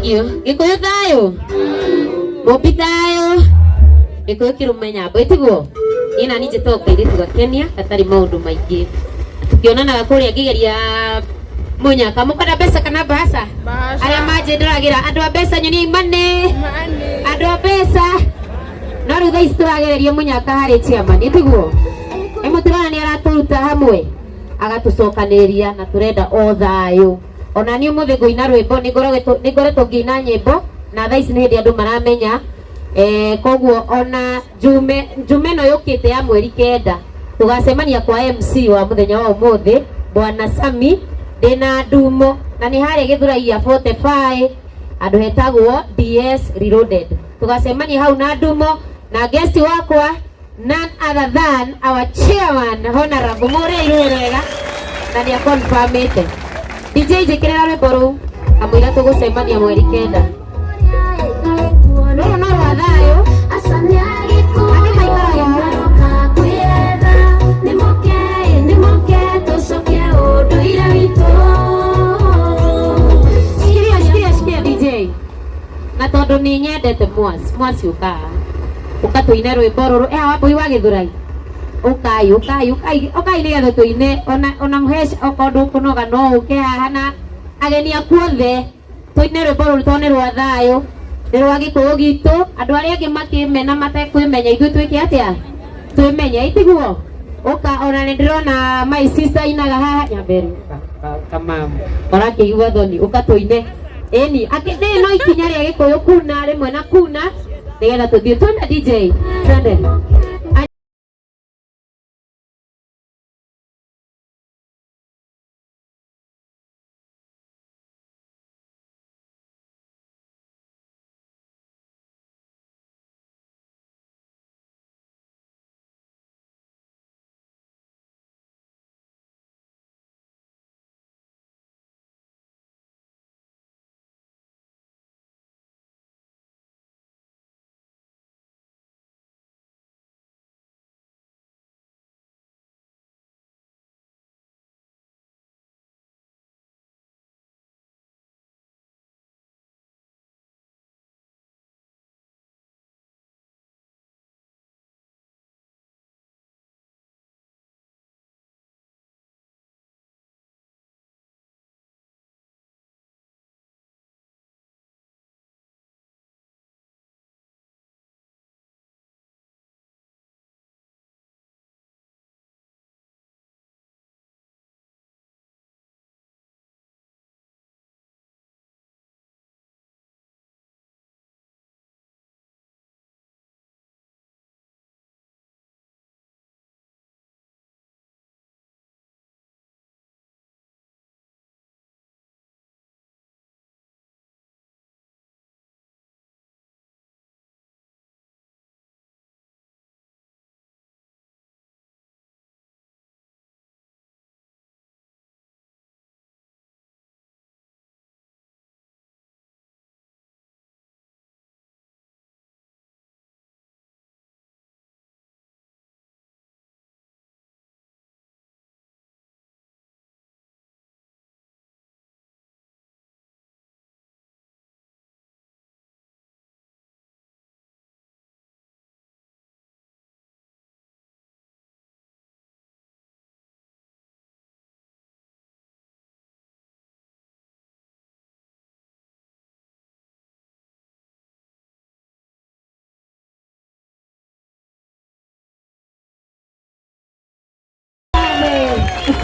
thengio gikuyu thayo mobitayo gikuyu kirumenya bwetiguo ina nije toka ile tugakenia katari maundu maingi tukionana gakuria ngigeria munyaka mukada pesa kana basa aria maje ndiragira andu a pesa nyoni imane andu a pesa no ru thai turagereria munyaka hari chiama nitiguo emutirana ni araturuta hamwe agatucokaniria na turenda o thayo ona ni umuthi guina rwimbo ningoretwo ngiina nyimbo na thaa ici ni hindi andu maramenya koguo ona njume no yukite ya mweri kenda tugacemania kwa MC wa muthenya wa umuthi bwana Sami ndina ndumo na ni hari githuraia 45 andu hetagwo DS Reloaded tugacemania hau na ndumo na guest wakwa none other than our chairman Honorable Mureiru wega na ni confirmete DJ jikirira rwimbo ru amwira tugucemania mweri kenda no wathayo shikiria DJ na tondu ni nyendete mwasi ukatuine rwimbo ruru wambui wa githurai ukai nigetha tuine ona muhesh okondu kunoga no uke haha na ageni aku othe tuine rwimbo ruru tone rwa thayo ni rwa gikuyu gitu andu aria angi makimena matekwimenya ithuĩ twike atia twimenya itiguo uka ona ndirona my sister inaga haha nyamberi kama orakigua thoni ukatuine eni akindi no ikinya ria gikuyu kuna rimwe na kuna nigetha tuthie twende DJ twende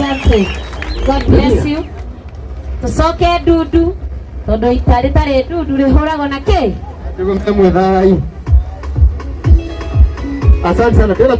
asante. God bless you. Tusoke dudu. Todo itare dudu rihurago na ke. Ndugu mtemwe thai. Asante sana. Tena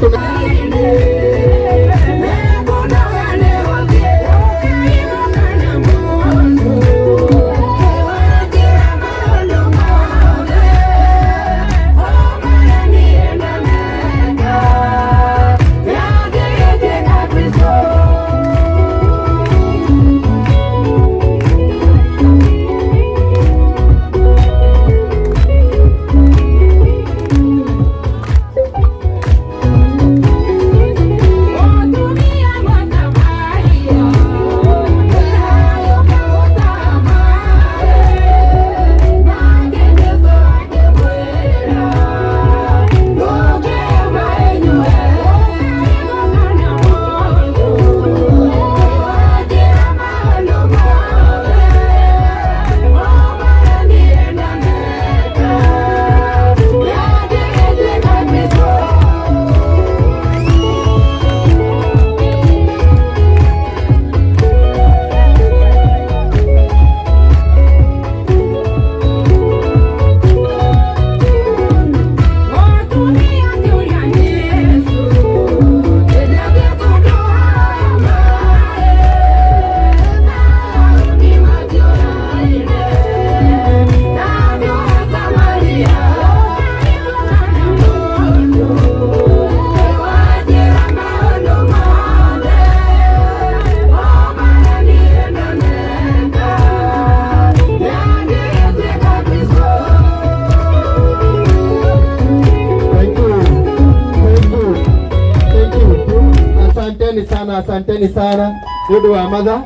asanteni sana. Ndio wa madha.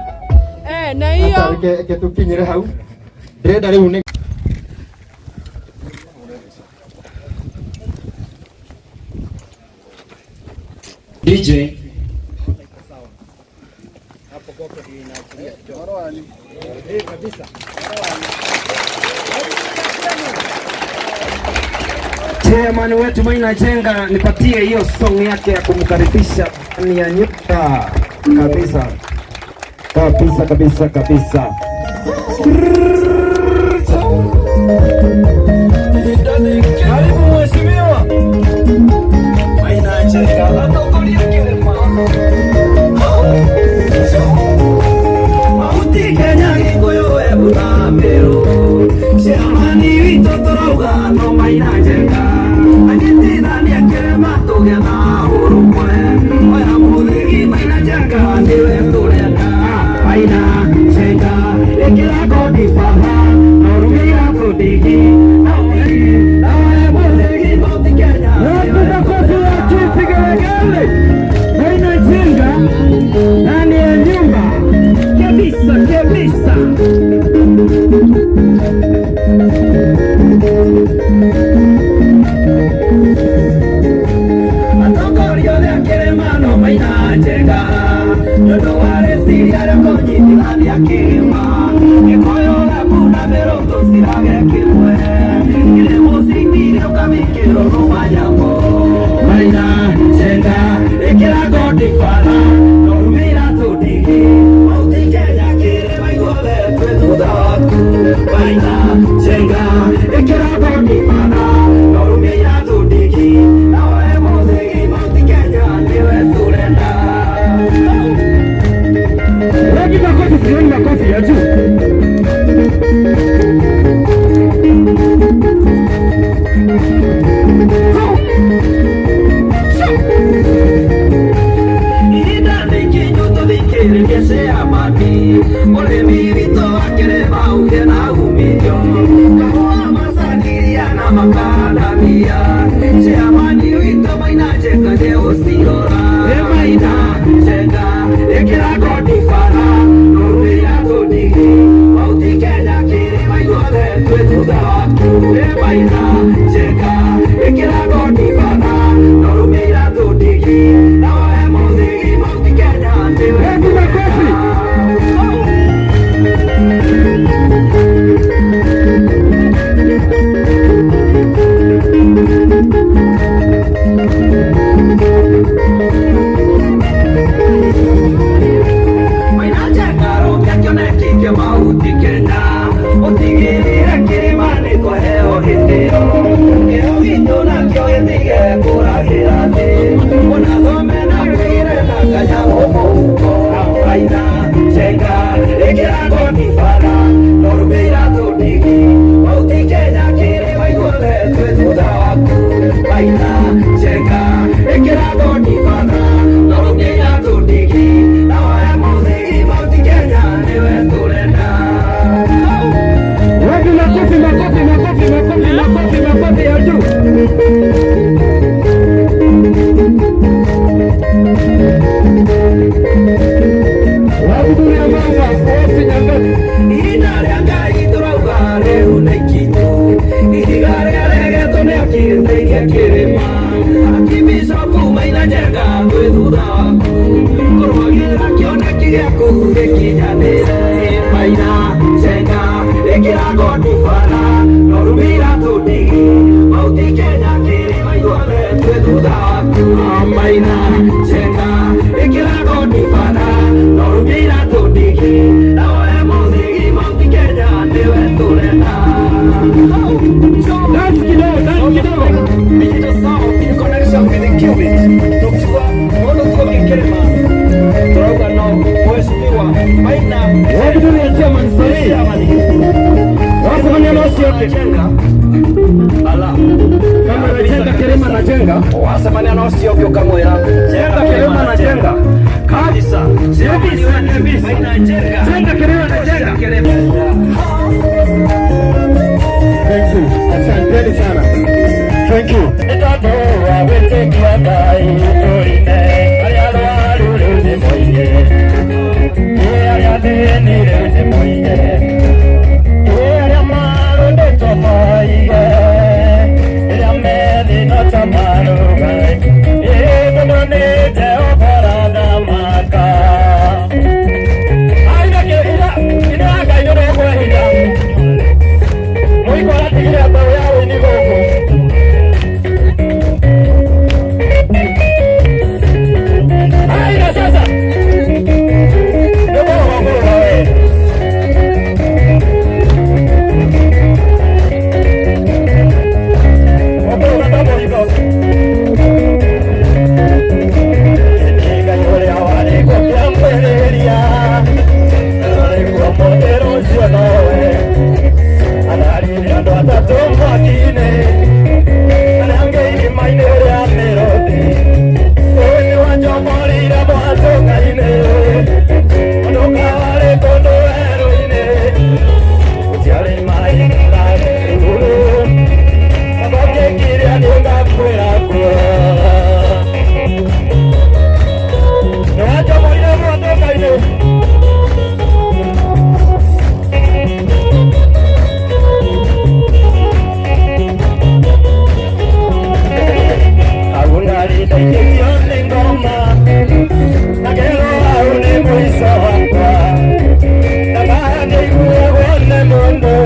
Na hiyo ke tukinyire hau. Ndĩrenda rĩu nĩ DJ Chairman wetu Maina Jenga, nipatie hiyo song yake ya kumkaribisha ndani ya nyumba kabisa. Kabisa kabisa kabisa. Karibu mheshimiwa. Maina Jenga atokolia kilema. Mauti Kenya Gikuyu ebuna mero. Shamani wito torauga no Maina Jenga. Agitithani akirema tugia na urumwe. Oya muthigi Maina Jenga niwe turenda. Maina Jenga ekira kodi faha. Norumia kudigi. Nawe muthigi Mauti Kenya. Napenda kofi ya chifi gelegele. Maina Jenga ndani ya nyumba. Kabisa kabisa. Atokorio de Kiremano Maina Jenga. Yodo wale siria de konyiti ya Kirema. Ekoyo la puna meroto sirage kirwe. Ile musiki de kamikiro no mayamo. Maina Jenga ekira godi fala. Normira tudigi. Mauti Kenya Kirema igole twetudaku. Maina Jenga ekira godi fala. Normira tudigi. Nawe musiki Mauti Kenya niwe turenda. Wagi makofi sioni makofi ya juu. Thank you. mwakine anangeini mainere ya merodi Oini wachomorira mwatokaine Onokawale kondo eroine Utiare mai ngare nguru Saboke kiria niunga kwera kwa Wachomorira mwatokaine Taiketione ngoma Nagero aune muiso wakwa Nagane iguwe wone mundu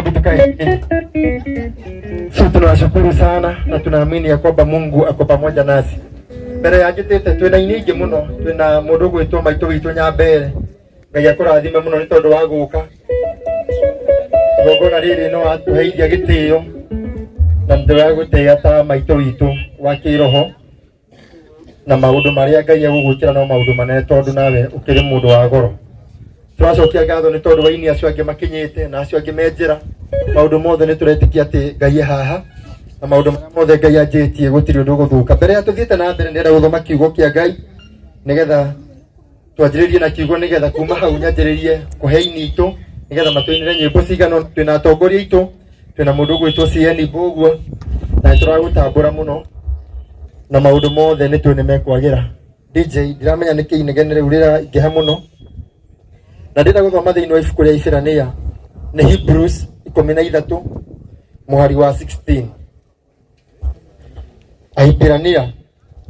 Hebu tukae. Sisi tunashukuru sana na tunaamini ya kwamba Mungu ako pamoja nasi. Mbere ya gitete twina iningi muno, twina mundu gwitwo maitu witu Nyambere. Ngai akurathime muno ni tondu wa guka. Gogona riri no atuheithia gitio na ndira guteya ta maitu witu wa kiroho na maundu maria Ngai agugukira no maundu manene tondu nawe ukiri mundu wa goro. Twacokia ngatho ni tondu waini acio angi makinyite na acio angi menjira maundu mothe ni turetikia ati Ngai haha na maundu mothe Ngai anjitie gutiri undu guthuka. Mbere ya tuthiete na mbere ndira guthoma kiugo kia Ngai nigetha twanjiririe na kiugo nigetha kuma hau nyanjiririe kuhe initu nigetha matwinire nyimbo cigano. Twina atongoria itu, twina mundu gwitwo CN Boguo na turagutambura muno na maundu mothe ni twine mekwagira. DJ ndiramenya niki inegene riu rira ingiha muno na ndira guthoma thiini wa ibuku ria Iburania ni Hebrews 13 muhari wa 16. Iburania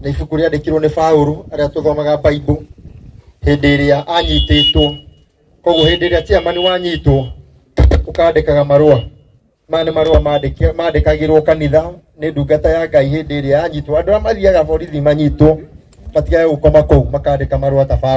ni ibuku riandikirwo ni Paulo aria tuthomaga Bible hindi iria anyititwo. Koguo hindi iria chairman wanyitwo ukandikaga marua mane marua mandikagirwo kanitha ni ndungata ya Ngai. Hindi iria anyitwo andu amathiaga borithi manyitwo matigae gukoma kou makandika marua ta Paulo.